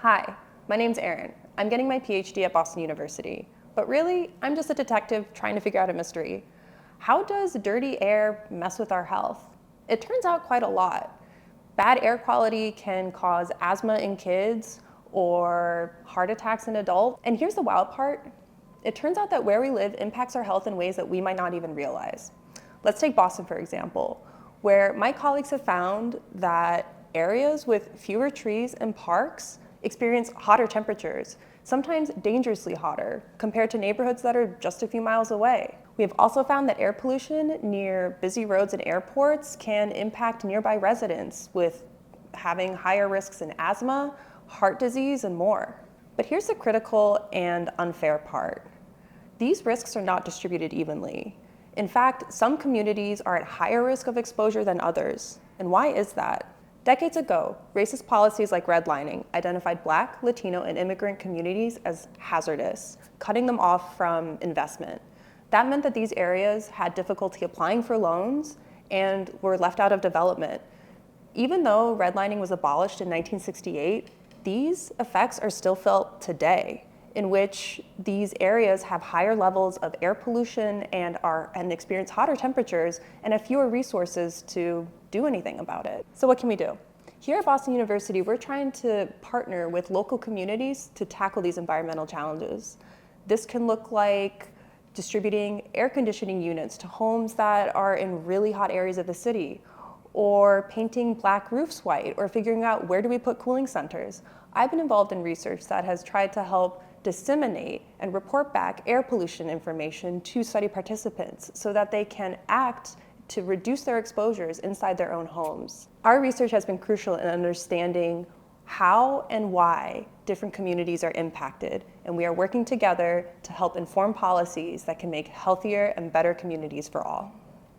Hi, my name's Erin. I'm getting my PhD at Boston University, but really, I'm just a detective trying to figure out a mystery. How does dirty air mess with our health? It turns out quite a lot. Bad air quality can cause asthma in kids or heart attacks in adults. And here's the wild part. It turns out that where we live impacts our health in ways that we might not even realize. Let's take Boston, for example, where my colleagues have found that areas with fewer trees and parks experience hotter temperatures, sometimes dangerously hotter, compared to neighborhoods that are just a few miles away. We have also found that air pollution near busy roads and airports can impact nearby residents with having higher risks in asthma, heart disease, and more. But here's the critical and unfair part. These risks are not distributed evenly. In fact, some communities are at higher risk of exposure than others. And why is that? Decades ago, racist policies like redlining identified Black, Latino, and immigrant communities as hazardous, cutting them off from investment. That meant that these areas had difficulty applying for loans and were left out of development. Even though redlining was abolished in 1968, these effects are still felt today, in which these areas have higher levels of air pollution and experience hotter temperatures and have fewer resources to do anything about it. So what can we do? Here at Boston University, we're trying to partner with local communities to tackle these environmental challenges. This can look like distributing air conditioning units to homes that are in really hot areas of the city, or painting black roofs white, or figuring out where do we put cooling centers. I've been involved in research that has tried to help disseminate and report back air pollution information to study participants so that they can act to reduce their exposures inside their own homes. Our research has been crucial in understanding how and why different communities are impacted, and we are working together to help inform policies that can make healthier and better communities for all.